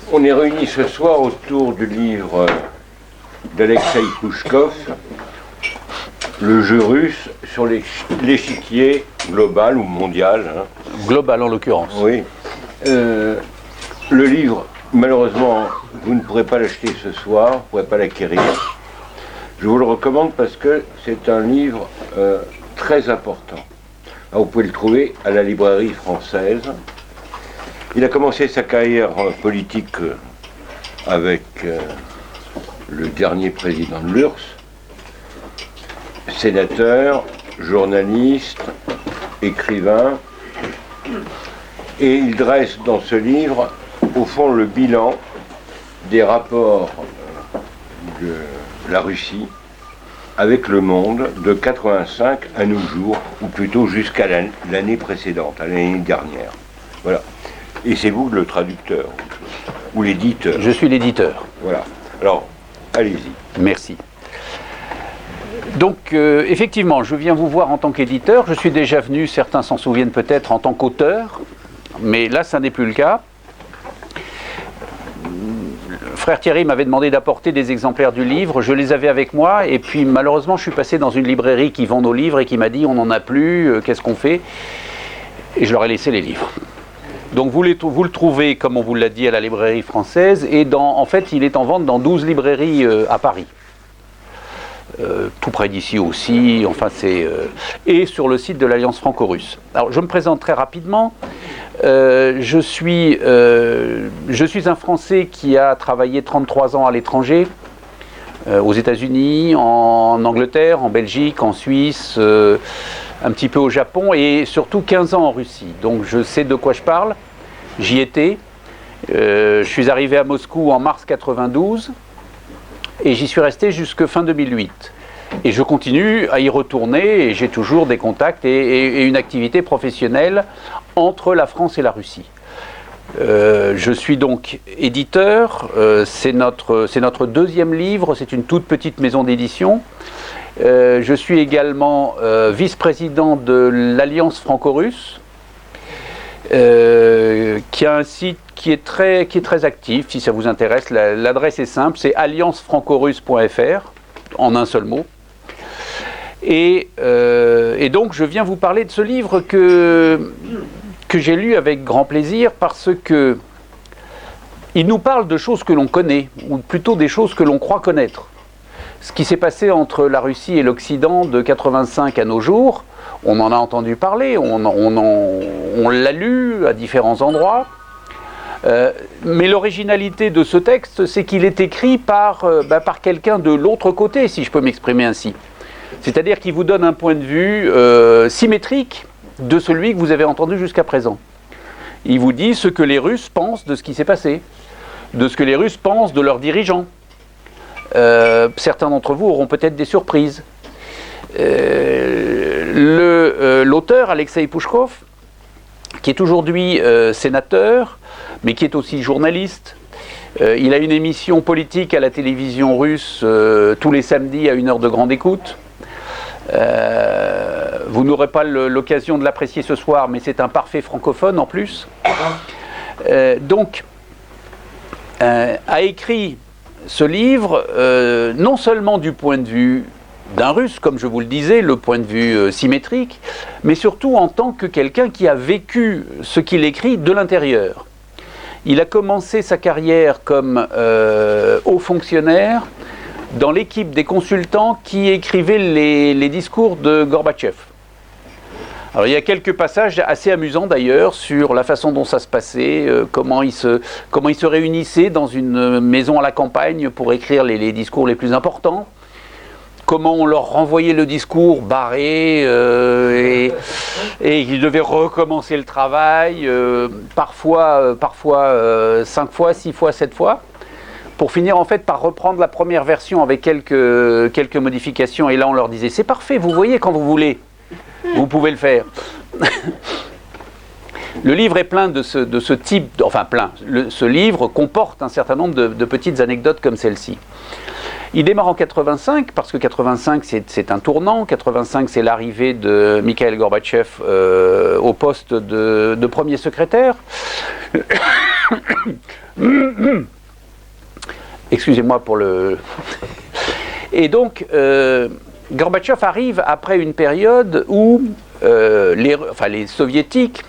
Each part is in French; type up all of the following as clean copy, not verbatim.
On est réunis ce soir autour du livre d'Alexeï Pouchkov, Le jeu russe sur l'échiquier global ou mondial. Hein. Global en l'occurrence. Oui. Le livre, malheureusement, vous ne pourrez pas l'acheter ce soir, vous ne pourrez pas l'acquérir. Je vous le recommande parce que c'est un livre très important. Alors, vous pouvez le trouver à la librairie française. Il a commencé sa carrière politique avec le dernier président de l'URSS, sénateur, journaliste, écrivain, et il dresse dans ce livre, au fond, le bilan des rapports de la Russie avec le monde de 85 à nos jours, ou plutôt jusqu'à l'année précédente, à l'année dernière. Voilà. Et c'est vous le traducteur, ou l'éditeur. Je suis l'éditeur. Voilà. Alors, allez-y. Merci. Donc, effectivement, je viens vous voir en tant qu'éditeur. Je suis déjà venu, certains s'en souviennent peut-être, en tant qu'auteur, mais là, ça n'est plus le cas. Frère Thierry m'avait demandé d'apporter des exemplaires du livre, je les avais avec moi, et puis malheureusement, je suis passé dans une librairie qui vend nos livres et qui m'a dit « on n'en a plus, qu'est-ce qu'on fait ?» Et je leur ai laissé les livres. Donc vous le trouvez, comme on vous l'a dit, à la librairie française, et en fait, il est en vente dans 12 librairies à Paris. Tout près d'ici aussi, enfin et sur le site de l'Alliance franco-russe. Alors je me présente très rapidement. Je suis un Français qui a travaillé 33 ans à l'étranger, aux États-Unis, en Angleterre, en Belgique, en Suisse, un petit peu au Japon et surtout 15 ans en Russie. Donc je sais de quoi je parle, j'y étais. Je suis arrivé à Moscou en mars 92 et j'y suis resté jusque fin 2008. Et je continue à y retourner et j'ai toujours des contacts et une activité professionnelle entre la France et la Russie. Je suis donc éditeur, c'est notre deuxième livre, c'est une toute petite maison d'édition. Je suis également vice-président de l'Alliance franco-russe, qui a un site qui est très actif, si ça vous intéresse. L'adresse est simple, c'est alliancefrancorusse.fr, en un seul mot. Et donc je viens vous parler de ce livre que j'ai lu avec grand plaisir parce que il nous parle de choses que l'on connaît, ou plutôt des choses que l'on croit connaître. Ce qui s'est passé entre la Russie et l'Occident de 85 à nos jours, on en a entendu parler, on l'a lu à différents endroits. Mais l'originalité de ce texte, c'est qu'il est écrit par quelqu'un de l'autre côté, si je peux m'exprimer ainsi. C'est-à-dire qu'il vous donne un point de vue symétrique de celui que vous avez entendu jusqu'à présent. Il vous dit ce que les Russes pensent de ce qui s'est passé, de ce que les Russes pensent de leurs dirigeants. Certains d'entre vous auront peut-être des surprises. L'auteur, Alexeï Pouchkov, qui est aujourd'hui sénateur, mais qui est aussi journaliste. Il a une émission politique à la télévision russe tous les samedis à 1h de grande écoute. Vous n'aurez pas l'occasion de l'apprécier ce soir, mais c'est un parfait francophone en plus. Donc, a écrit ce livre non seulement du point de vue d'un Russe, comme je vous le disais, le point de vue symétrique, mais surtout en tant que quelqu'un qui a vécu ce qu'il écrit de l'intérieur. Il a commencé sa carrière comme haut fonctionnaire dans l'équipe des consultants qui écrivaient les discours de Gorbatchev. Alors il y a quelques passages assez amusants d'ailleurs sur la façon dont ça se passait, comment ils se réunissaient dans une maison à la campagne pour écrire les discours les plus importants. Comment on leur renvoyait le discours barré et ils devaient recommencer le travail, parfois 5 fois, 6 fois, 7 fois, pour finir en fait par reprendre la première version avec quelques modifications. Et là on leur disait c'est parfait, vous voyez quand vous voulez, vous pouvez le faire. Le livre est plein de ce type, enfin plein, ce livre comporte un certain nombre de petites anecdotes comme celle-ci. Il démarre en 85, parce que 85 c'est un tournant, 85 c'est l'arrivée de Mikhail Gorbatchev au poste de premier secrétaire. Excusez-moi pour le... Et donc, Gorbatchev arrive après une période où les soviétiques,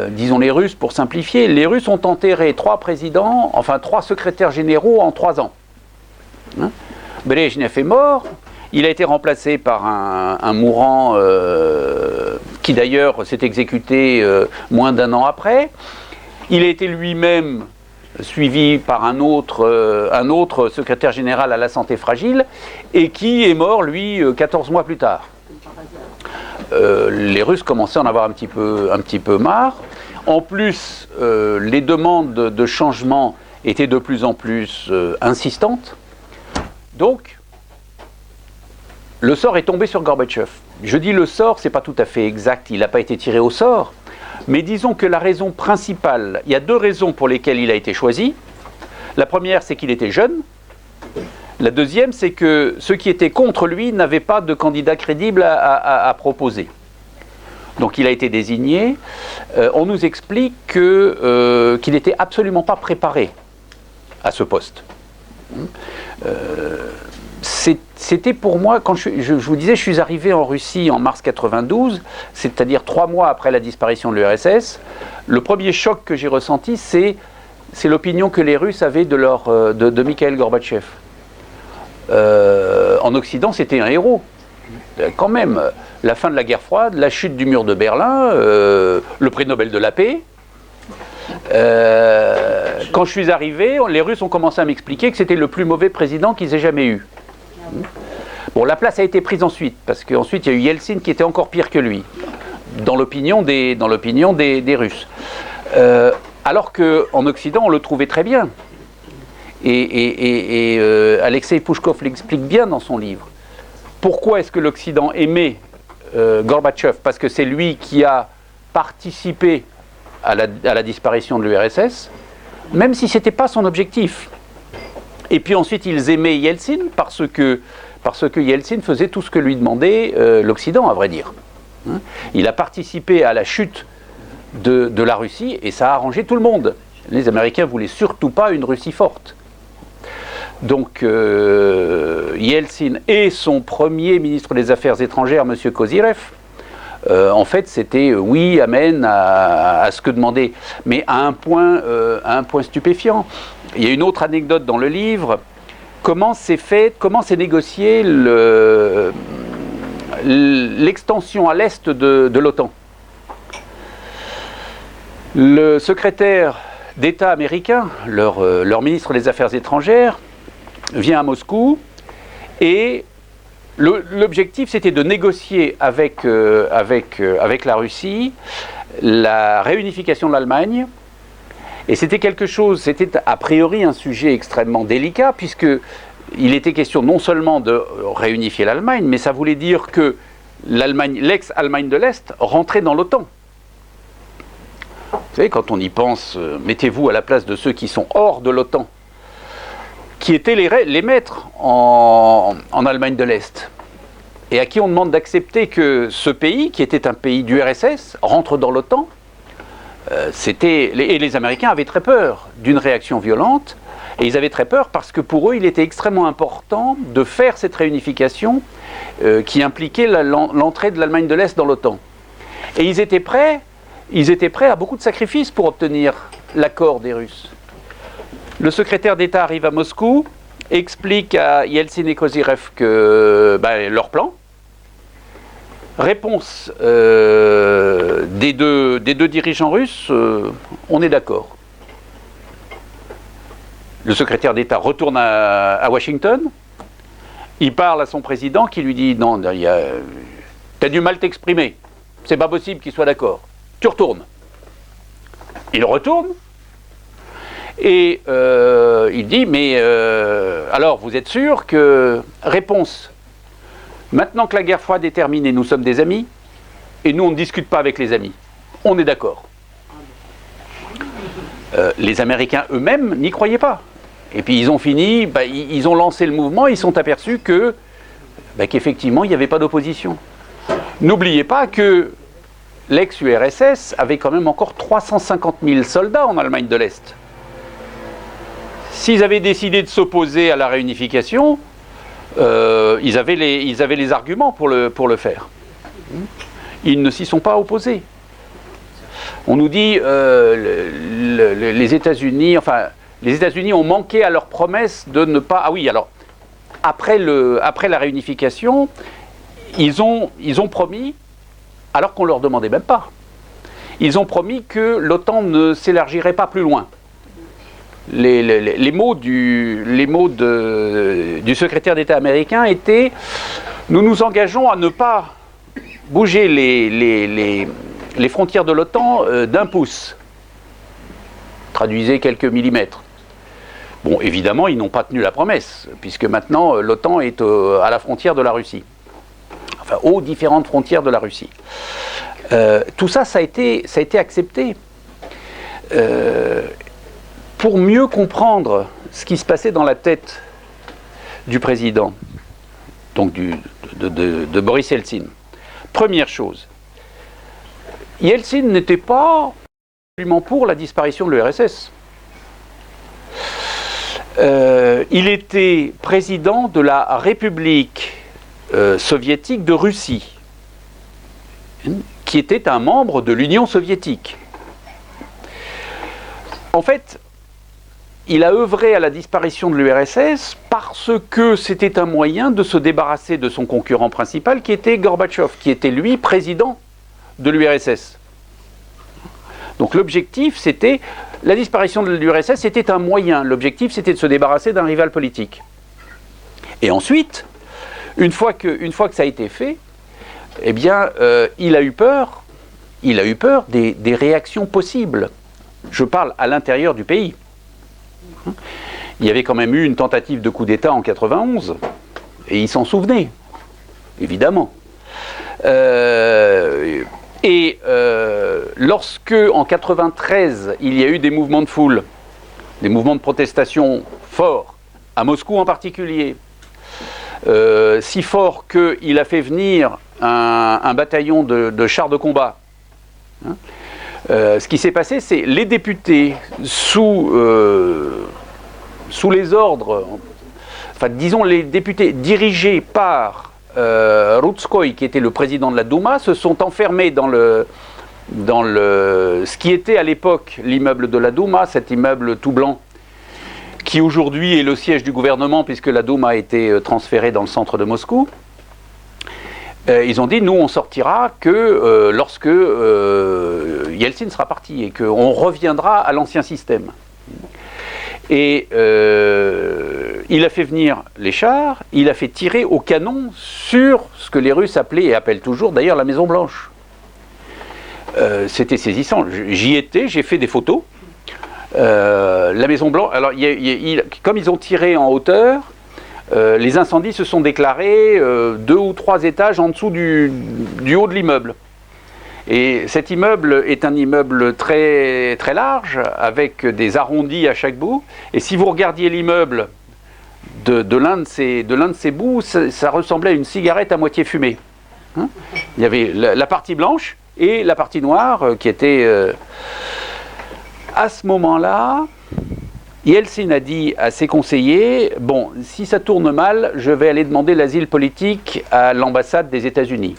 disons les Russes pour simplifier, les Russes ont enterré 3 présidents, enfin 3 secrétaires généraux en 3 ans. Hein? Brejnev est mort, il a été remplacé par un mourant qui d'ailleurs s'est exécuté moins d'1 an après. Il a été lui-même suivi par un autre secrétaire général à la santé fragile, et qui est mort, lui, 14 mois plus tard. Les Russes commençaient à en avoir un petit peu marre. En plus, les demandes de changement étaient de plus en plus insistantes. Donc, le sort est tombé sur Gorbatchev. Je dis le sort, c'est pas tout à fait exact, il n'a pas été tiré au sort, mais disons que la raison principale, il y a 2 raisons pour lesquelles il a été choisi. La première, c'est qu'il était jeune. La deuxième, c'est que ceux qui étaient contre lui n'avaient pas de candidat crédible à proposer. Donc il a été désigné. On nous explique qu'il n'était absolument pas préparé à ce poste. C'était pour moi, quand je vous disais, je suis arrivé en Russie en mars 92, c'est-à-dire 3 mois après la disparition de l'URSS. Le premier choc que j'ai ressenti, c'est l'opinion que les Russes avaient de Mikhail Gorbatchev. En Occident, c'était un héros. Quand même, la fin de la guerre froide, la chute du mur de Berlin, le prix Nobel de la paix. Quand je suis arrivé, les Russes ont commencé à m'expliquer que c'était le plus mauvais président qu'ils aient jamais eu. Bon, la place a été prise ensuite, parce qu'ensuite il y a eu Yeltsin qui était encore pire que lui, dans l'opinion des Russes. Alors qu'en Occident, on le trouvait très bien. Et Alexei Pouchkov l'explique bien dans son livre. Pourquoi est-ce que l'Occident aimait Gorbatchev? Parce que c'est lui qui a participé à la disparition de l'URSS, même si ce n'était pas son objectif. Et puis ensuite, ils aimaient Yeltsin parce que Yeltsin faisait tout ce que lui demandait l'Occident, à vrai dire. Hein? Il a participé à la chute de la Russie et ça a arrangé tout le monde. Les Américains ne voulaient surtout pas une Russie forte. Donc Yeltsin et son premier ministre des Affaires étrangères, M. Kozyrev, en fait, c'était oui, amen à ce que demandait, mais à un point stupéfiant. Il y a une autre anecdote dans le livre. Comment s'est négocié l'extension à l'est de l'OTAN. Le secrétaire d'État américain, leur ministre des Affaires étrangères, vient à Moscou et l'objectif c'était de négocier avec la Russie la réunification de l'Allemagne. Et c'était a priori un sujet extrêmement délicat, puisqu'il était question non seulement de réunifier l'Allemagne, mais ça voulait dire que l'ex-Allemagne de l'Est rentrait dans l'OTAN. Vous savez, quand on y pense, mettez-vous à la place de ceux qui sont hors de l'OTAN, qui étaient les maîtres en Allemagne de l'Est, et à qui on demande d'accepter que ce pays, qui était un pays d'URSS, rentre dans l'OTAN. Et les Américains avaient très peur d'une réaction violente, et ils avaient très peur parce que pour eux, il était extrêmement important de faire cette réunification qui impliquait l'entrée de l'Allemagne de l'Est dans l'OTAN. Et ils étaient prêts à beaucoup de sacrifices pour obtenir l'accord des Russes. Le secrétaire d'État arrive à Moscou, explique à Yeltsin et Kozyrev leur plan. Réponse des deux dirigeants russes, on est d'accord. Le secrétaire d'État retourne à Washington, il parle à son président qui lui dit « Non, t'as du mal t'exprimer, c'est pas possible qu'il soit d'accord, tu retournes ». Il retourne, et il dit « Mais alors, vous êtes sûr que… » Réponse. Maintenant que la guerre froide est terminée, nous sommes des amis, et nous on ne discute pas avec les amis. On est d'accord. Les Américains eux-mêmes n'y croyaient pas. Et puis ils ont fini, ils ont lancé le mouvement, ils sont aperçus qu'effectivement il n'y avait pas d'opposition. N'oubliez pas que l'ex-URSS avait quand même encore 350 000 soldats en Allemagne de l'Est. S'ils avaient décidé de s'opposer à la réunification, ils avaient les arguments pour le faire. Ils ne s'y sont pas opposés. On nous dit les États-Unis, enfin, les États-Unis ont manqué à leur promesse de ne pas. Ah oui, alors après la réunification, ils ont promis, alors qu'on leur demandait même pas. Ils ont promis que l'OTAN ne s'élargirait pas plus loin. Les mots du secrétaire d'État américain étaient: nous nous engageons à ne pas bouger les frontières de l'OTAN d'un pouce. Traduisez quelques millimètres. Bon, évidemment, ils n'ont pas tenu la promesse, puisque maintenant l'OTAN est à la frontière de la Russie. Enfin, aux différentes frontières de la Russie. Tout ça, ça a été accepté. Pour mieux comprendre ce qui se passait dans la tête du président, donc de Boris Yeltsin. Première chose, Yeltsin n'était pas absolument pour la disparition de l'URSS. Il était président de la République soviétique de Russie, qui était un membre de l'Union soviétique. En fait, il a œuvré à la disparition de l'URSS parce que c'était un moyen de se débarrasser de son concurrent principal, qui était Gorbatchev, qui était lui président de l'URSS. Donc l'objectif, c'était, la disparition de l'URSS, c'était un moyen. L'objectif, c'était de se débarrasser d'un rival politique. Et ensuite, une fois que ça a été fait, eh bien, il a eu peur des réactions possibles. Je parle à l'intérieur du pays. Il y avait quand même eu une tentative de coup d'État en 91, et il s'en souvenait, évidemment. Lorsque, en 93, il y a eu des mouvements de foule, des mouvements de protestation forts, à Moscou en particulier, si fort qu'il a fait venir un bataillon de chars de combat. Ce qui s'est passé, c'est les députés sous les ordres, enfin disons les députés dirigés par Rutskoy, qui était le président de la Douma, se sont enfermés dans ce qui était à l'époque l'immeuble de la Douma, cet immeuble tout blanc, qui aujourd'hui est le siège du gouvernement puisque la Douma a été transférée dans le centre de Moscou. Ils ont dit, nous on sortira que lorsque Yeltsin sera parti et qu'on reviendra à l'ancien système. Et il a fait venir les chars, il a fait tirer au canon sur ce que les Russes appelaient et appellent toujours d'ailleurs la Maison Blanche. C'était saisissant, j'y étais, j'ai fait des photos. La Maison Blanche, alors comme ils ont tiré en hauteur, les incendies se sont déclarés 2 ou 3 étages en dessous du haut de l'immeuble. Et cet immeuble est un immeuble très, très large, avec des arrondis à chaque bout. Et si vous regardiez l'immeuble de l'un de ces bouts, ça ressemblait à une cigarette à moitié fumée. Hein, il y avait la partie blanche et la partie noire qui était... À ce moment-là, Yeltsin a dit à ses conseillers, bon, si ça tourne mal, je vais aller demander l'asile politique à l'ambassade des États-Unis.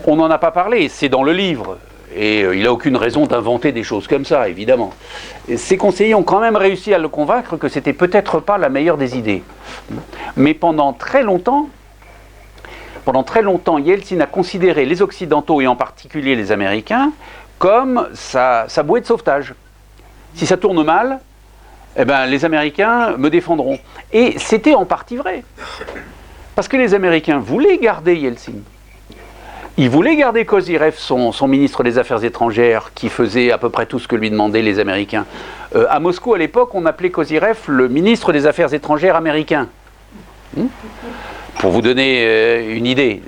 On n'en a pas parlé, c'est dans le livre, et il n'a aucune raison d'inventer des choses comme ça, évidemment. Et ses conseillers ont quand même réussi à le convaincre que c'était peut-être pas la meilleure des idées. Mais pendant très longtemps, Yeltsin a considéré les Occidentaux, et en particulier les Américains, comme sa bouée de sauvetage. Si ça tourne mal, eh ben, les Américains me défendront. Et c'était en partie vrai. Parce que les Américains voulaient garder Yeltsin. Ils voulaient garder Kozyrev, son ministre des Affaires étrangères, qui faisait à peu près tout ce que lui demandaient les Américains. À Moscou, à l'époque, on appelait Kozyrev le ministre des Affaires étrangères américain. Pour vous donner une idée.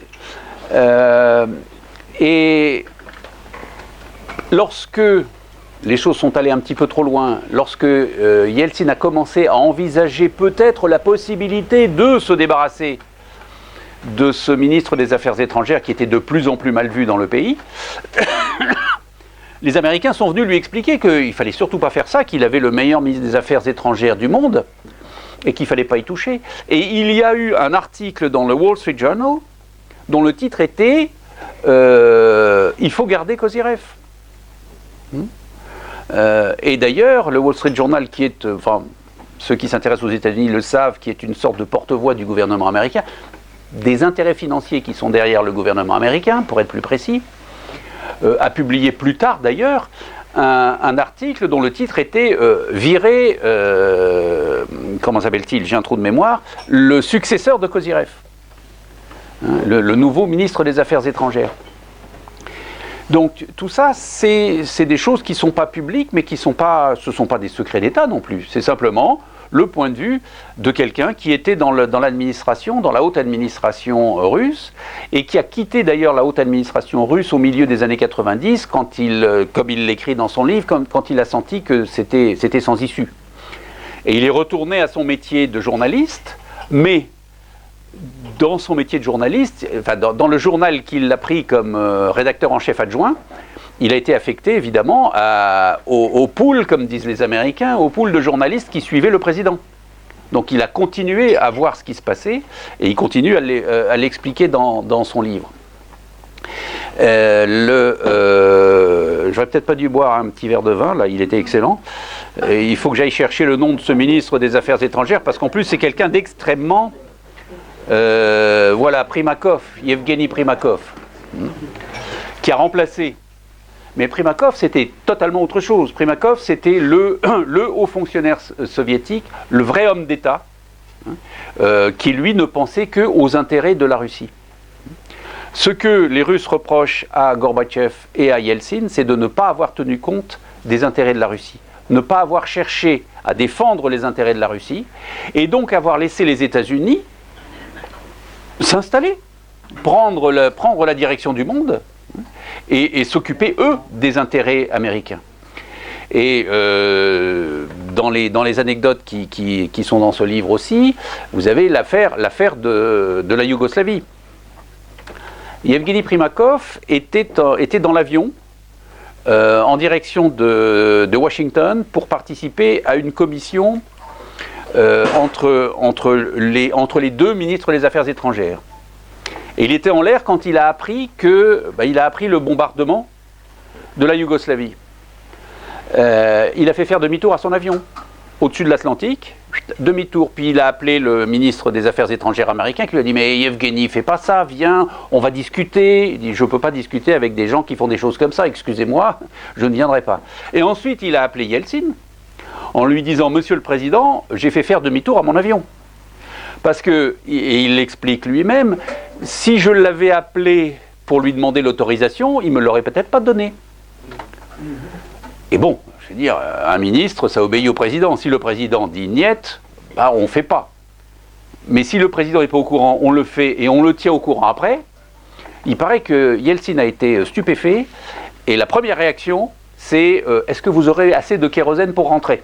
Et lorsque les choses sont allées un petit peu trop loin, lorsque Yeltsin a commencé à envisager peut-être la possibilité de se débarrasser de ce ministre des Affaires étrangères qui était de plus en plus mal vu dans le pays, les Américains sont venus lui expliquer qu'il ne fallait surtout pas faire ça, qu'il avait le meilleur ministre des Affaires étrangères du monde et qu'il ne fallait pas y toucher. Et il y a eu un article dans le Wall Street Journal dont le titre était « Il faut garder Kozyrev ». Et d'ailleurs, le Wall Street Journal, qui est, enfin, ceux qui s'intéressent aux États-Unis le savent, qui est une sorte de porte-voix du gouvernement américain, des intérêts financiers qui sont derrière le gouvernement américain, pour être plus précis, a publié plus tard d'ailleurs un article dont le titre était Virer, comment s'appelle-t-il, j'ai un trou de mémoire, le successeur de Kozyrev, le nouveau ministre des Affaires étrangères. Donc tout ça, c'est des choses qui ne sont pas publiques, mais ce ne sont pas des secrets d'État non plus. C'est simplement le point de vue de quelqu'un qui était dans l'administration, dans la haute administration russe, et qui a quitté d'ailleurs la haute administration russe au milieu des années 90, quand comme il l'écrit dans son livre, quand il a senti que c'était sans issue. Et il est retourné à son métier de journaliste, mais dans son métier de journaliste, enfin dans le journal qu'il a pris comme rédacteur en chef adjoint, il a été affecté évidemment au pool, comme disent les Américains, au pool de journalistes qui suivaient le président. Donc il a continué à voir ce qui se passait et il continue à l'expliquer dans son livre. J'aurais peut-être pas dû boire un petit verre de vin, là il était excellent. Il faut que j'aille chercher le nom de ce ministre des Affaires étrangères parce qu'en plus c'est quelqu'un d'extrêmement... voilà, Primakov, Yevgeny Primakov, qui a remplacé. Mais Primakov, c'était totalement autre chose. Primakov, c'était le haut fonctionnaire soviétique, le vrai homme d'État, qui lui ne pensait qu'aux intérêts de la Russie. Ce que les Russes reprochent à Gorbatchev et à Yeltsin, c'est de ne pas avoir tenu compte des intérêts de la Russie, ne pas avoir cherché à défendre les intérêts de la Russie, et donc avoir laissé les États-Unis s'installer, prendre la direction du monde et s'occuper, eux, des intérêts américains. Et dans les anecdotes qui sont dans ce livre aussi, vous avez l'affaire de la Yougoslavie. Yevgeny Primakov était dans l'avion en direction de Washington pour participer à une commission entre les deux ministres des Affaires étrangères. Et il était en l'air quand il a appris le bombardement de la Yougoslavie. Il a fait faire demi-tour à son avion, au-dessus de l'Atlantique, demi-tour. Puis il a appelé le ministre des Affaires étrangères américain qui lui a dit « Mais Yevgeny, fais pas ça, viens, on va discuter. » Il dit « Je ne peux pas discuter avec des gens qui font des choses comme ça, excusez-moi, je ne viendrai pas. » Et ensuite, il a appelé Yeltsin en lui disant « Monsieur le Président, j'ai fait faire demi-tour à mon avion. » Parce que, et il l'explique lui-même, si je l'avais appelé pour lui demander l'autorisation, il ne me l'aurait peut-être pas donné. Et bon, je veux dire, un ministre, ça obéit au président. Si le président dit « niet », bah, on ne fait pas. Mais si le président n'est pas au courant, on le fait et on le tient au courant après. Il paraît que Yeltsin a été stupéfait et la première réaction, c'est « Est-ce que vous aurez assez de kérosène pour rentrer ?»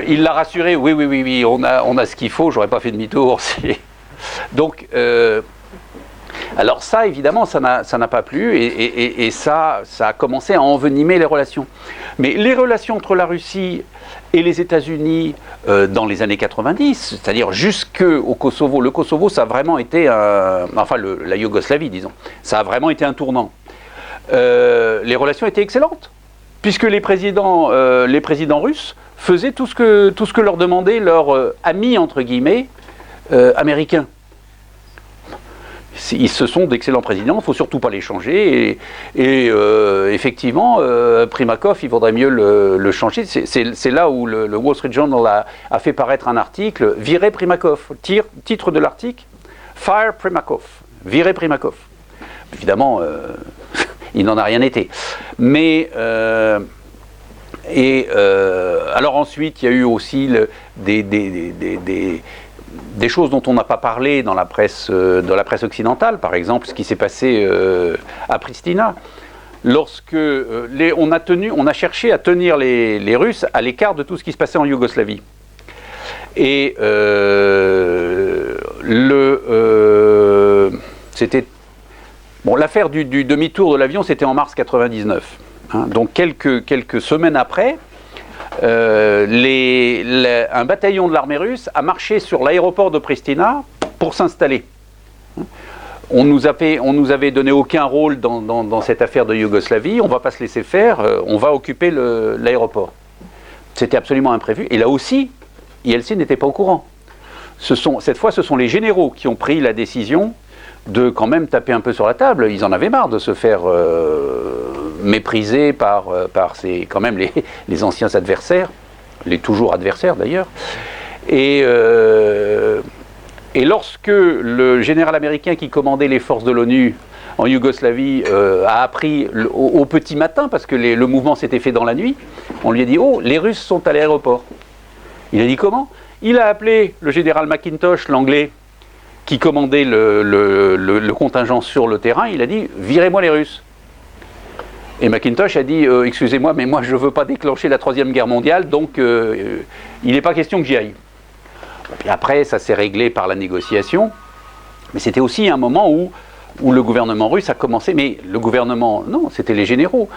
Il l'a rassuré, oui, on a ce qu'il faut, j'aurais pas fait demi-tour. Donc, alors ça, évidemment, ça n'a pas plu, et ça a commencé à envenimer les relations. Mais les relations entre la Russie et les États-Unis dans les années 90, c'est-à-dire jusqu'au Kosovo, le Kosovo, ça a vraiment été la Yougoslavie, disons, ça a vraiment été un tournant. Les relations étaient excellentes, puisque les présidents russes faisaient tout ce que leur demandaient leurs amis, entre guillemets, américains. Ils se sont d'excellents présidents, il ne faut surtout pas les changer, et effectivement, Primakov, il vaudrait mieux le changer. C'est là où le Wall Street Journal a fait paraître un article, « Virer Primakov », titre de l'article, « Fire Primakov », « Virer Primakov ». Évidemment, il n'en a rien été. Mais, alors ensuite, il y a eu aussi des choses dont on n'a pas parlé dans la presse occidentale, par exemple ce qui s'est passé à Pristina, lorsque on a cherché à tenir les Russes à l'écart de tout ce qui se passait en Yougoslavie. Et c'était... Bon, l'affaire du demi-tour de l'avion, c'était en mars 99. Hein. Donc quelques semaines après, un bataillon de l'armée russe a marché sur l'aéroport de Pristina pour s'installer. On nous avait donné aucun rôle dans cette affaire de Yougoslavie, on ne va pas se laisser faire, on va occuper l'aéroport. C'était absolument imprévu. Et là aussi, Yeltsin n'était pas au courant. Cette fois, ce sont les généraux qui ont pris la décision de quand même taper un peu sur la table. Ils en avaient marre de se faire mépriser par quand même les anciens adversaires, les toujours adversaires d'ailleurs. Et lorsque le général américain qui commandait les forces de l'ONU en Yougoslavie a appris au petit matin, parce que le mouvement s'était fait dans la nuit, on lui a dit « Oh, les Russes sont à l'aéroport ». Il a dit « Comment ?» Il a appelé le général McIntosh, l'anglais, qui commandait le contingent sur le terrain. Il a dit « Virez-moi les Russes ». Et McIntosh a dit « Excusez-moi, mais moi je ne veux pas déclencher la Troisième Guerre mondiale, donc il n'est pas question que j'y aille ». Puis après, ça s'est réglé par la négociation. Mais c'était aussi un moment où le gouvernement russe a commencé. Mais le gouvernement, non, c'était les généraux.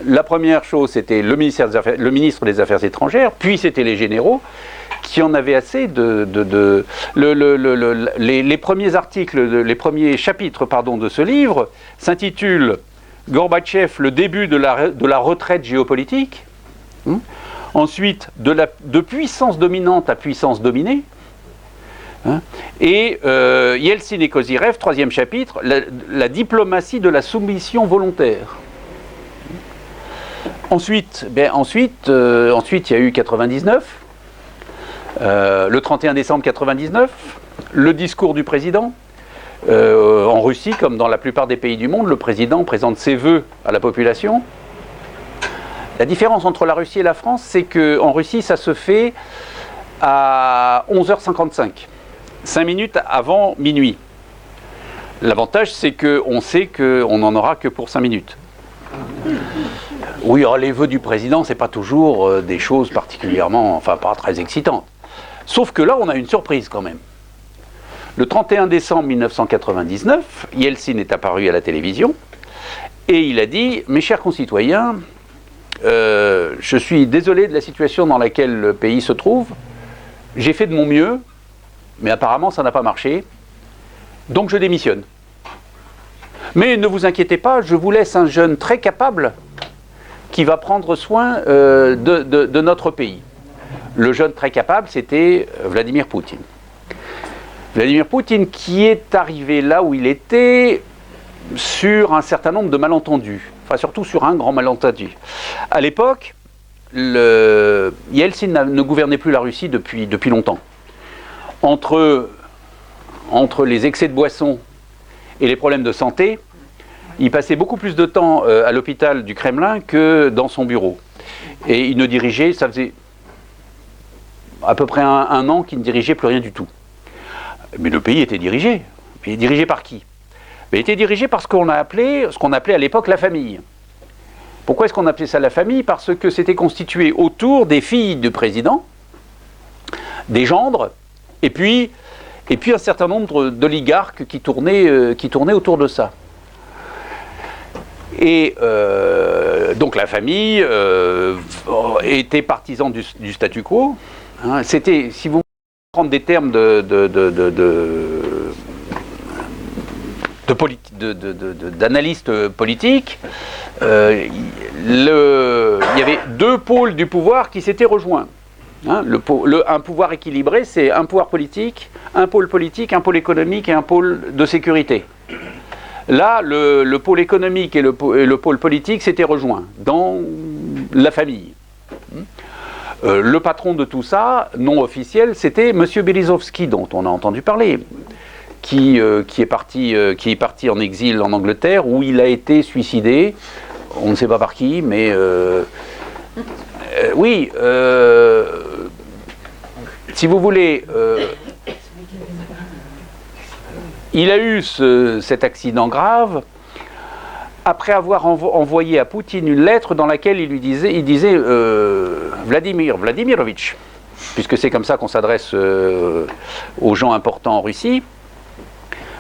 La première chose, c'était le ministre des Affaires étrangères, puis c'était les généraux qui en avaient assez les premiers articles, les premiers chapitres, pardon, de ce livre s'intitulent « Gorbatchev, le début de la retraite géopolitique ». Ensuite, de puissance dominante à puissance dominée. Hein, et Yeltsin et Kozyrev, troisième chapitre, la diplomatie de la soumission volontaire. Ensuite, il y a eu 99, le 31 décembre 99, le discours du président. En Russie, comme dans la plupart des pays du monde, le président présente ses vœux à la population. La différence entre la Russie et la France, c'est qu'en Russie, ça se fait à 11h55, 5 minutes avant minuit. L'avantage, c'est qu'on sait qu'on n'en aura que pour 5 minutes. Oui, les vœux du président, c'est pas toujours des choses particulièrement, enfin pas très excitantes. Sauf que là, on a une surprise quand même. Le 31 décembre 1999, Yeltsin est apparu à la télévision et il a dit « Mes chers concitoyens, je suis désolé de la situation dans laquelle le pays se trouve. J'ai fait de mon mieux, mais apparemment ça n'a pas marché. Donc je démissionne. Mais ne vous inquiétez pas, je vous laisse un jeune très capable qui va prendre soin de notre pays. » Le jeune très capable, c'était Vladimir Poutine. Vladimir Poutine qui est arrivé là où il était sur un certain nombre de malentendus. Enfin, surtout sur un grand malentendu. À l'époque, Yeltsin ne gouvernait plus la Russie depuis longtemps. Entre les excès de boissons et les problèmes de santé, il passait beaucoup plus de temps à l'hôpital du Kremlin que dans son bureau. Et il ne dirigeait, ça faisait à peu près un an qu'il ne dirigeait plus rien du tout. Mais le pays était dirigé. Mais dirigé par qui? Il était dirigé par ce qu'on appelait à l'époque la famille. Pourquoi est-ce qu'on appelait ça la famille? Parce que c'était constitué autour des filles du président, des gendres, et puis un certain nombre d'oligarques qui tournaient autour de ça. Et donc la famille était partisan du statu quo. Hein, c'était, si vous prendre des termes d'analystes politiques, il y avait deux pôles du pouvoir qui s'étaient rejoints. Hein, un pouvoir équilibré, c'est un pouvoir politique, un pôle économique et un pôle de sécurité. Là, le pôle économique et le pôle politique s'étaient rejoints dans la famille. Le patron de tout ça, non officiel, c'était M. Berezovsky, dont on a entendu parler, qui est parti en exil en Angleterre, où il a été suicidé, on ne sait pas par qui, mais oui, si vous voulez, il a eu cet accident grave, après avoir envoyé à Poutine une lettre dans laquelle il disait Vladimir Vladimirovitch, puisque c'est comme ça qu'on s'adresse aux gens importants en Russie.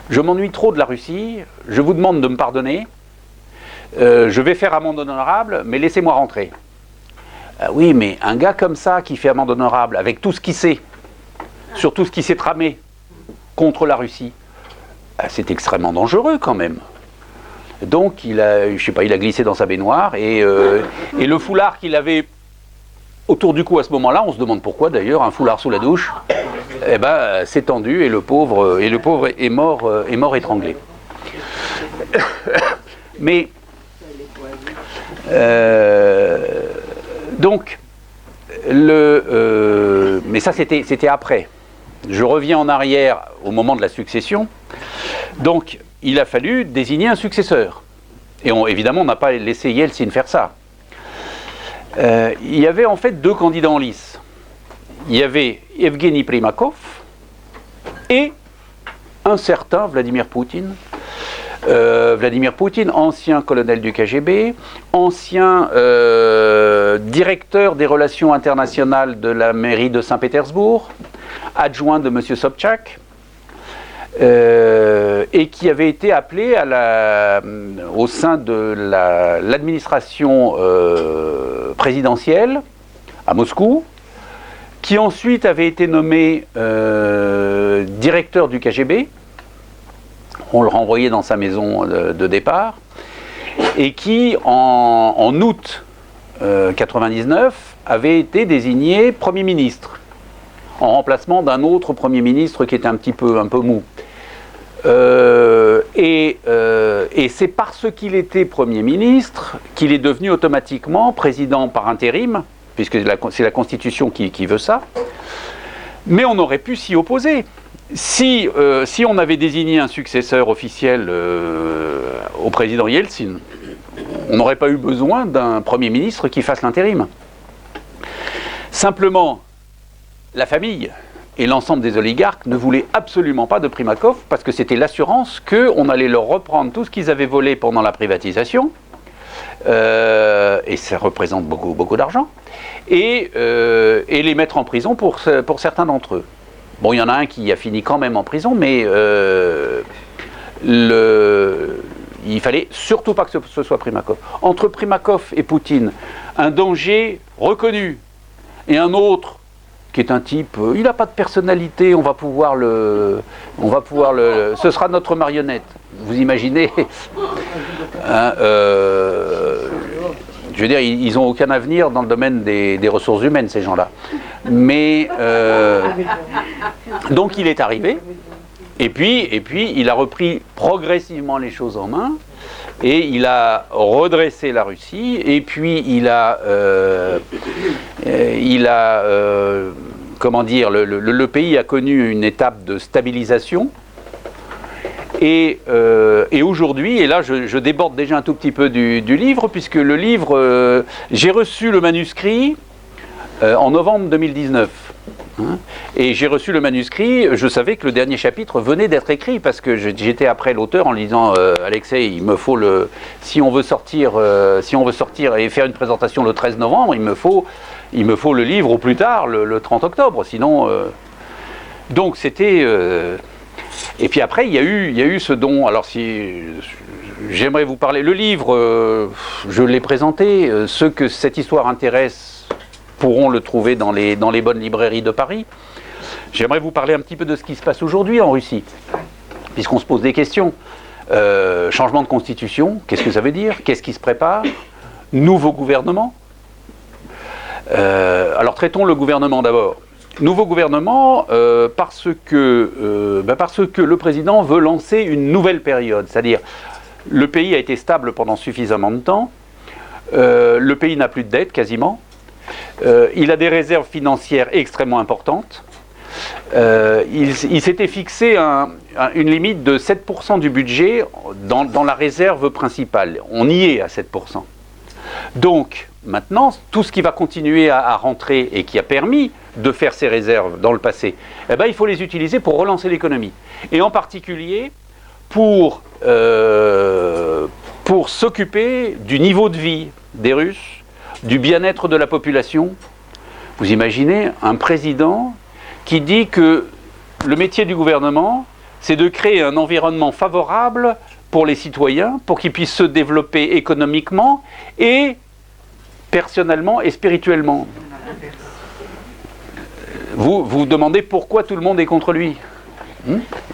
Je m'ennuie trop de la Russie, je vous demande de me pardonner, je vais faire amende honorable, mais laissez-moi rentrer. Oui, mais un gars comme ça qui fait amende honorable, avec tout ce qu'il sait, sur tout ce qui s'est tramé contre la Russie, c'est extrêmement dangereux quand même. Donc il a glissé dans sa baignoire et le foulard qu'il avait autour du cou à ce moment-là, on se demande pourquoi d'ailleurs, un foulard sous la douche, s'est tendu et le pauvre est mort étranglé. Mais donc mais ça c'était après. Je reviens en arrière au moment de la succession. Donc il a fallu désigner un successeur. Et évidemment, on n'a pas laissé Yeltsin faire ça. Il y avait en fait deux candidats en lice. Il y avait Evgeny Primakov et un certain Vladimir Poutine. Vladimir Poutine, ancien colonel du KGB, ancien directeur des relations internationales de la mairie de Saint-Pétersbourg, adjoint de M. Sobchak, et qui avait été appelé au sein de l'administration présidentielle à Moscou, qui ensuite avait été nommé directeur du KGB. On le renvoyait dans sa maison de départ, et qui, en août 1999, avait été désigné Premier ministre, en remplacement d'un autre Premier ministre qui était un peu mou. Et c'est parce qu'il était Premier ministre qu'il est devenu automatiquement président par intérim, puisque c'est la Constitution qui veut ça. Mais on aurait pu s'y opposer. Si on avait désigné un successeur officiel au président Yeltsin, on n'aurait pas eu besoin d'un Premier ministre qui fasse l'intérim. Simplement, la famille et l'ensemble des oligarques ne voulaient absolument pas de Primakov parce que c'était l'assurance qu'on allait leur reprendre tout ce qu'ils avaient volé pendant la privatisation, et ça représente beaucoup d'argent, et les mettre en prison pour certains d'entre eux. Bon, il y en a un qui a fini quand même en prison, mais il fallait surtout pas que ce soit Primakov. Entre Primakov et Poutine, un danger reconnu, et un autre qui est un type, il n'a pas de personnalité, ce sera notre marionnette. Vous imaginez hein, je veux dire, ils n'ont aucun avenir dans le domaine des ressources humaines, ces gens-là. Mais donc il est arrivé, et puis il a repris progressivement les choses en main, et il a redressé la Russie, et puis comment dire, le pays a connu une étape de stabilisation. Et aujourd'hui, et là je déborde déjà un tout petit peu du livre, puisque le livre, j'ai reçu le manuscrit en novembre 2019. Hein, et j'ai reçu le manuscrit, je savais que le dernier chapitre venait d'être écrit, parce que j'étais après l'auteur en lui disant Alexei, il me faut si on veut sortir et faire une présentation le 13 novembre, il me faut le livre au plus tard, le 30 octobre, sinon... Donc c'était... Et puis après, il y a eu ce dont... Alors si j'aimerais vous parler... Le livre, je l'ai présenté. Ceux que cette histoire intéresse pourront le trouver dans les bonnes librairies de Paris. J'aimerais vous parler un petit peu de ce qui se passe aujourd'hui en Russie, puisqu'on se pose des questions. Changement de constitution, qu'est-ce que ça veut dire? Qu'est-ce qui se prépare? Nouveau gouvernement. Alors traitons le gouvernement d'abord. Nouveau gouvernement parce que le président veut lancer une nouvelle période, c'est-à-dire le pays a été stable pendant suffisamment de temps, le pays n'a plus de dette quasiment, il a des réserves financières extrêmement importantes, il s'était fixé une limite de 7% du budget dans la réserve principale, on y est à 7%. Donc maintenant, tout ce qui va continuer à rentrer et qui a permis de faire ces réserves dans le passé, il faut les utiliser pour relancer l'économie. Et en particulier pour s'occuper du niveau de vie des Russes, du bien-être de la population. Vous imaginez un président qui dit que le métier du gouvernement, c'est de créer un environnement favorable pour les citoyens, pour qu'ils puissent se développer économiquement et personnellement et spirituellement. Vous vous demandez pourquoi tout le monde est contre lui.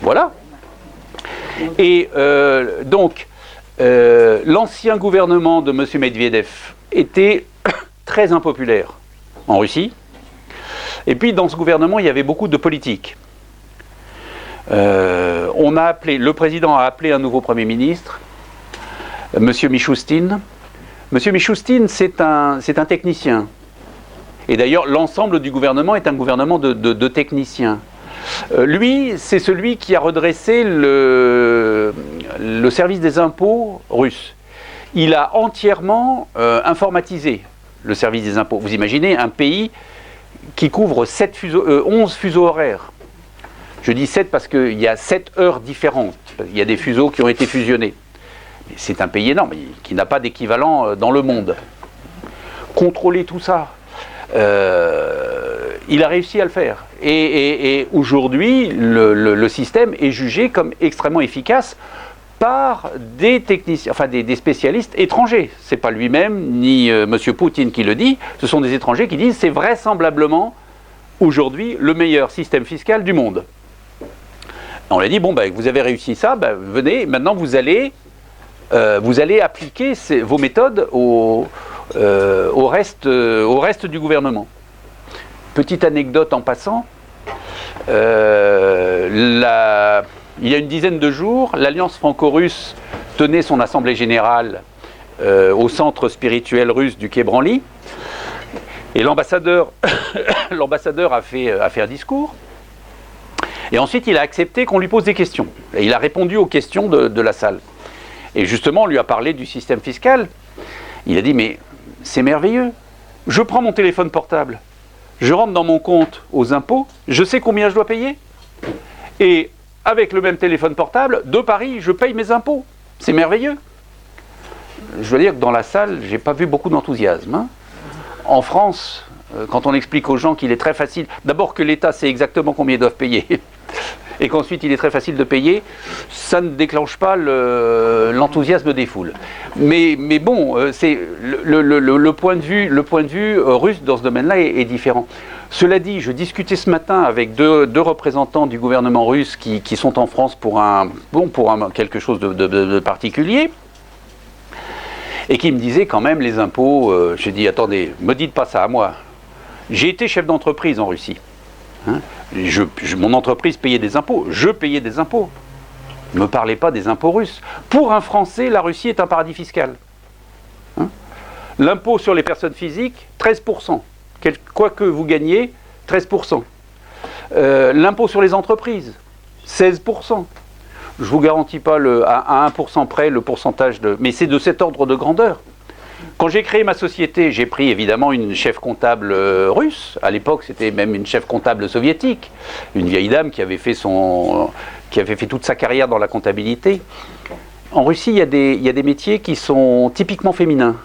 Voilà. Et donc, l'ancien gouvernement de M. Medvedev était très impopulaire en Russie. Et puis, dans ce gouvernement, il y avait beaucoup de politique. Le président a appelé un nouveau Premier ministre, M. Mishustin. M. Mishustin, c'est un technicien. Et d'ailleurs, l'ensemble du gouvernement est un gouvernement de techniciens. Lui, c'est celui qui a redressé le service des impôts russe. Il a entièrement informatisé le service des impôts. Vous imaginez un pays qui couvre 11 fuseaux horaires. Je dis 7 parce qu'il y a 7 heures différentes. Il y a des fuseaux qui ont été fusionnés. C'est un pays énorme, qui n'a pas d'équivalent dans le monde. Contrôler tout ça, il a réussi à le faire. Et aujourd'hui, le système est jugé comme extrêmement efficace par des techniciens, enfin des spécialistes étrangers. C'est pas lui-même ni M. Poutine qui le dit, ce sont des étrangers qui disent c'est vraisemblablement aujourd'hui le meilleur système fiscal du monde. On lui a dit bon ben vous avez réussi ça, ben, venez, maintenant vous allez appliquer vos méthodes au reste du gouvernement. Petite anecdote en passant, il y a une dizaine de jours, l'Alliance franco-russe tenait son assemblée générale au centre spirituel russe du Quai Branly, et l'ambassadeur a fait un discours, et ensuite il a accepté qu'on lui pose des questions, et il a répondu aux questions de la salle. Et justement, on lui a parlé du système fiscal. Il a dit, mais c'est merveilleux. Je prends mon téléphone portable, je rentre dans mon compte aux impôts, je sais combien je dois payer. Et avec le même téléphone portable, de Paris, je paye mes impôts. C'est merveilleux. Je veux dire que dans la salle, j'ai pas vu beaucoup d'enthousiasme. Hein. En France, quand on explique aux gens qu'il est très facile, d'abord que l'État sait exactement combien ils doivent payer, et qu'ensuite il est très facile de payer, ça ne déclenche pas l'enthousiasme des foules. Mais bon, c'est le point de vue russe dans ce domaine-là est différent. Cela dit, je discutais ce matin avec deux représentants du gouvernement russe qui sont en France pour quelque chose de particulier, et qui me disaient quand même les impôts. J'ai dit attendez, me dites pas ça à moi. J'ai été chef d'entreprise en Russie. Hein, mon entreprise payait des impôts, je payais des impôts. Ne me parlez pas des impôts russes. Pour un Français, la Russie est un paradis fiscal. Hein, l'impôt sur les personnes physiques, 13%. Quoi que vous gagnez, 13%. L'impôt sur les entreprises, 16%. Je ne vous garantis pas à 1% près le pourcentage mais c'est de cet ordre de grandeur. Quand j'ai créé ma société, j'ai pris évidemment une chef comptable russe. À l'époque, c'était même une chef comptable soviétique. Une vieille dame qui avait fait toute sa carrière dans la comptabilité. En Russie, il y a des métiers qui sont typiquement féminins.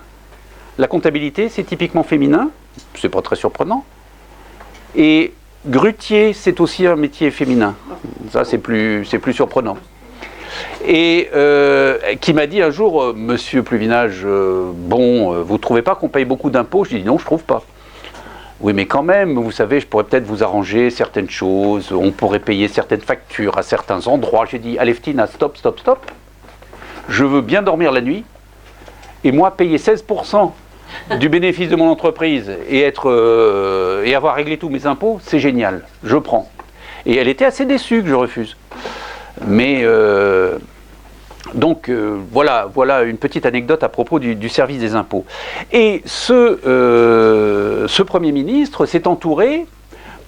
La comptabilité, c'est typiquement féminin. C'est pas très surprenant. Et grutier, c'est aussi un métier féminin. Ça, c'est plus surprenant. Et qui m'a dit un jour, Monsieur Pluvinage, vous trouvez pas qu'on paye beaucoup d'impôts? Je lui ai dit non, je trouve pas. Oui, mais quand même, vous savez, je pourrais peut-être vous arranger certaines choses, on pourrait payer certaines factures à certains endroits. J'ai dit, Aleftina, stop. Je veux bien dormir la nuit, et moi, payer 16% du bénéfice de mon entreprise et avoir réglé tous mes impôts, c'est génial, je prends. Et elle était assez déçue que je refuse. Mais donc voilà une petite anecdote à propos du service des impôts. Et ce Premier ministre s'est entouré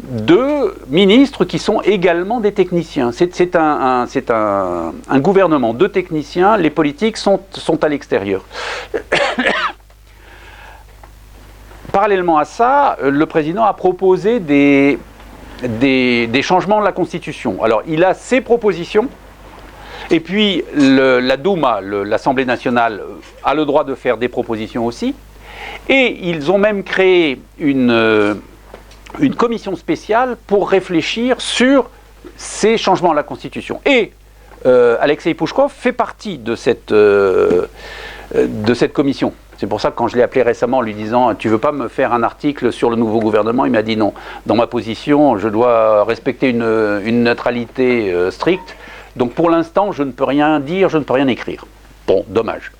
de ministres qui sont également des techniciens. C'est un gouvernement de techniciens, les politiques sont à l'extérieur. Parallèlement à ça, le président a proposé des changements de la Constitution. Alors, il a ses propositions, et puis la Douma, l'Assemblée nationale, a le droit de faire des propositions aussi, et ils ont même créé une une commission spéciale pour réfléchir sur ces changements à la Constitution. Et Alexei Pouchkov fait partie de cette commission. C'est pour ça que quand je l'ai appelé récemment en lui disant « Tu veux pas me faire un article sur le nouveau gouvernement ?» Il m'a dit non. Dans ma position, je dois respecter une neutralité stricte. Donc pour l'instant, je ne peux rien dire, je ne peux rien écrire. Bon, dommage.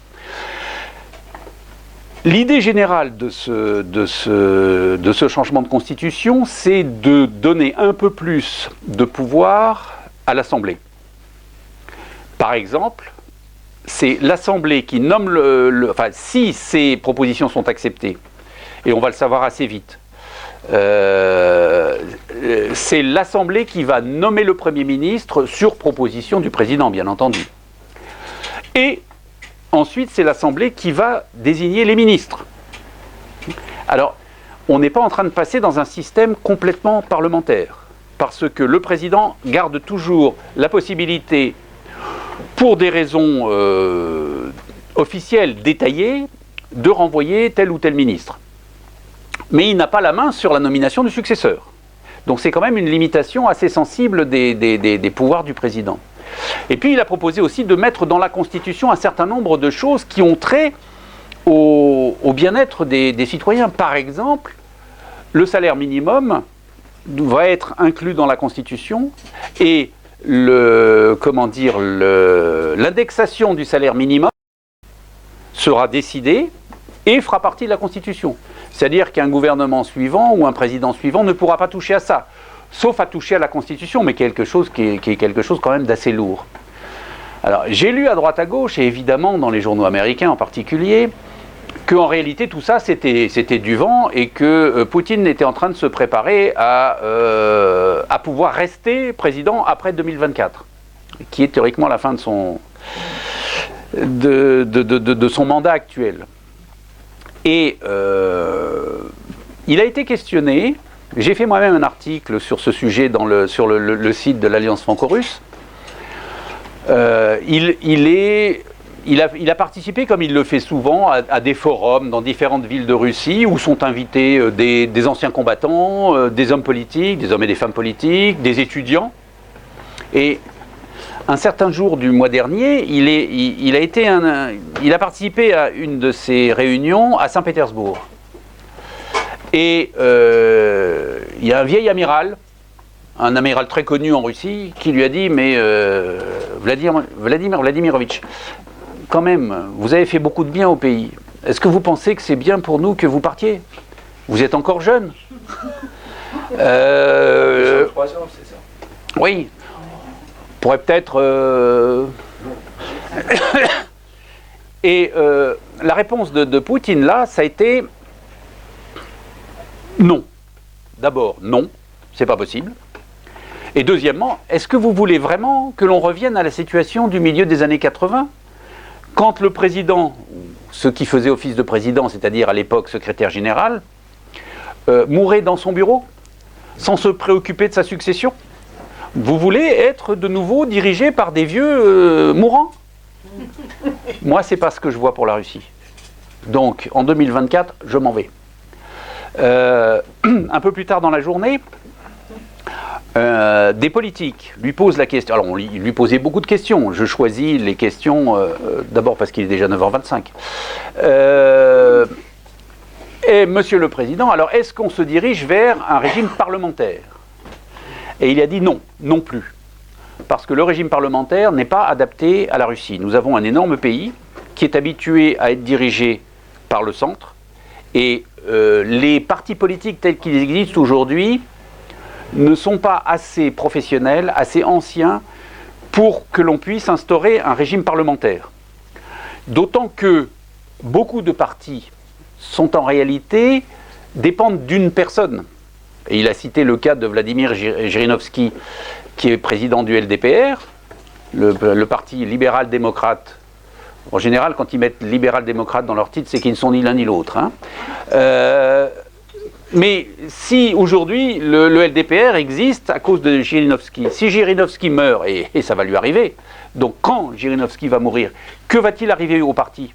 L'idée générale de ce changement de constitution, c'est de donner un peu plus de pouvoir à l'Assemblée. Par exemple, c'est l'Assemblée qui nomme enfin, si ces propositions sont acceptées, et on va le savoir assez vite, c'est l'Assemblée qui va nommer le Premier ministre sur proposition du Président, bien entendu. Et ensuite, c'est l'Assemblée qui va désigner les ministres. Alors, on n'est pas en train de passer dans un système complètement parlementaire, parce que le Président garde toujours la possibilité, pour des raisons officielles détaillées, de renvoyer tel ou tel ministre. Mais il n'a pas la main sur la nomination du successeur. Donc c'est quand même une limitation assez sensible des pouvoirs du président. Et puis il a proposé aussi de mettre dans la Constitution un certain nombre de choses qui ont trait au bien-être des citoyens. Par exemple, le salaire minimum va être inclus dans la Constitution et l'indexation du salaire minimum sera décidée et fera partie de la Constitution. C'est-à-dire qu'un gouvernement suivant ou un président suivant ne pourra pas toucher à ça, sauf à toucher à la Constitution, mais quelque chose qui est quelque chose quand même d'assez lourd. Alors, j'ai lu à droite à gauche, et évidemment dans les journaux américains en particulier, qu'en réalité tout ça c'était du vent et que Poutine était en train de se préparer à pouvoir rester président après 2024, qui est théoriquement la fin de son mandat actuel. Et il a été questionné, j'ai fait moi-même un article sur ce sujet sur le site de l'Alliance franco-russe. Il a participé, comme il le fait souvent, à des forums dans différentes villes de Russie où sont invités des anciens combattants, des hommes politiques, des hommes et des femmes politiques, des étudiants. Et un certain jour du mois dernier, il a participé à une de ces réunions à Saint-Pétersbourg. Et il y a un vieil amiral, un amiral très connu en Russie, qui lui a dit « Mais Vladimirovitch, quand même, vous avez fait beaucoup de bien au pays. Est-ce que vous pensez que c'est bien pour nous que vous partiez? Vous êtes encore jeune. » 3 ans, c'est ça. Oui. On pourrait peut-être... Et la réponse de Poutine, là, ça a été non. D'abord, non, c'est pas possible. Et deuxièmement, est-ce que vous voulez vraiment que l'on revienne à la situation du milieu des années 80 ? Quand le président, ceux qui faisaient office de président, c'est-à-dire à l'époque secrétaire général, mourait dans son bureau, sans se préoccuper de sa succession. Vous voulez être de nouveau dirigé par des vieux mourants? Moi, c'est pas ce que je vois pour la Russie. Donc, en 2024, je m'en vais. Un peu plus tard dans la journée, des politiques lui posent la question. Alors, il lui posait beaucoup de questions. Je choisis les questions, d'abord parce qu'il est déjà 9h25. Et Monsieur le Président, alors est-ce qu'on se dirige vers un régime parlementaire? Et il a dit non, non plus. Parce que le régime parlementaire n'est pas adapté à la Russie. Nous avons un énorme pays qui est habitué à être dirigé par le centre. Et les partis politiques tels qu'ils existent aujourd'hui ne sont pas assez professionnels, assez anciens pour que l'on puisse instaurer un régime parlementaire. D'autant que beaucoup de partis sont en réalité dépendent d'une personne. Et il a cité le cas de Vladimir Zhirinovsky, qui est président du LDPR, le parti libéral-démocrate. En général, quand ils mettent libéral-démocrate dans leur titre, c'est qu'ils ne sont ni l'un ni l'autre. Hein. Mais si aujourd'hui le LDPR existe à cause de Zhirinovsky, si Zhirinovsky meurt, et ça va lui arriver, donc quand Zhirinovsky va mourir, que va-t-il arriver au parti?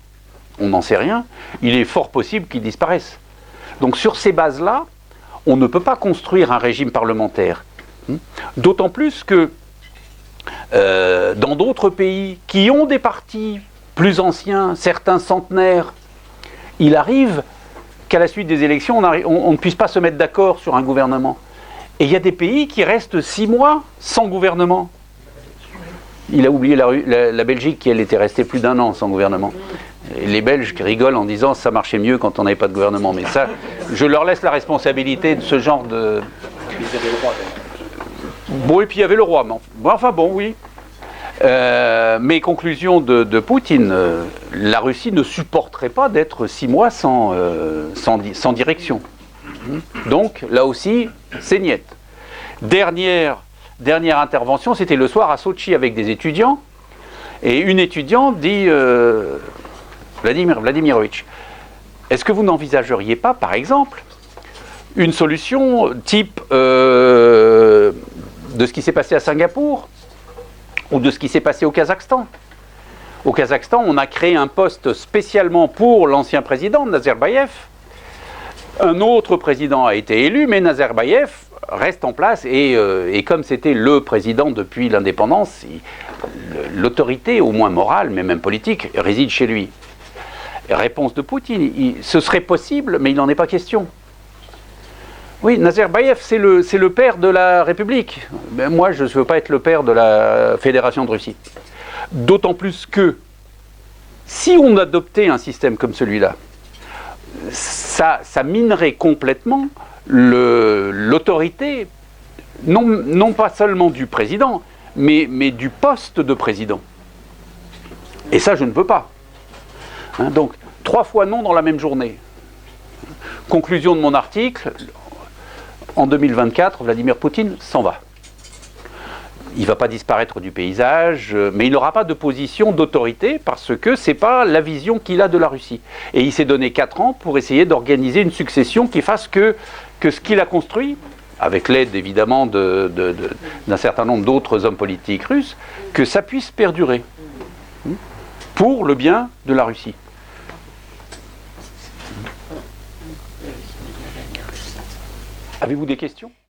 On n'en sait rien. Il est fort possible qu'il disparaisse. Donc sur ces bases-là, On ne peut pas construire un régime parlementaire. D'autant plus que dans d'autres pays qui ont des partis plus anciens, certains centenaires, il arrive qu'à la suite des élections, on ne puisse pas se mettre d'accord sur un gouvernement. Et il y a des pays qui restent 6 mois sans gouvernement. Il a oublié la Belgique qui, elle, était restée plus d'1 an sans gouvernement. Et les Belges qui rigolent en disant ça marchait mieux quand on n'avait pas de gouvernement. Mais ça, je leur laisse la responsabilité de ce genre de... Bon, et puis il y avait le roi. Enfin bon, oui. Mais conclusion de Poutine, la Russie ne supporterait pas d'être 6 mois sans direction. Donc, là aussi, c'est niet. Dernière intervention, c'était le soir à Sotchi avec des étudiants. Et une étudiante dit, Vladimirovitch, est-ce que vous n'envisageriez pas, par exemple, une solution type de ce qui s'est passé à Singapour ou de ce qui s'est passé au Kazakhstan? Au Kazakhstan, on a créé un poste spécialement pour l'ancien président, Nazarbayev. Un autre président a été élu, mais Nazarbayev reste en place et comme c'était le président depuis l'indépendance, l'autorité, au moins morale, mais même politique, réside chez lui. Réponse de Poutine, ce serait possible, mais il n'en est pas question. Oui, Nazarbayev, c'est le père de la République. Mais moi, je ne veux pas être le père de la Fédération de Russie. D'autant plus que, si on adoptait un système comme celui-là, ça minerait complètement l'autorité, non pas seulement du président, mais du poste de président. Et ça, je ne veux pas. Donc, 3 fois non dans la même journée. Conclusion de mon article, en 2024, Vladimir Poutine s'en va. Il ne va pas disparaître du paysage, mais il n'aura pas de position d'autorité parce que ce n'est pas la vision qu'il a de la Russie. Et il s'est donné 4 ans pour essayer d'organiser une succession qui fasse que ce qu'il a construit, avec l'aide évidemment d'un certain nombre d'autres hommes politiques russes, que ça puisse perdurer pour le bien de la Russie. Avez-vous des questions ?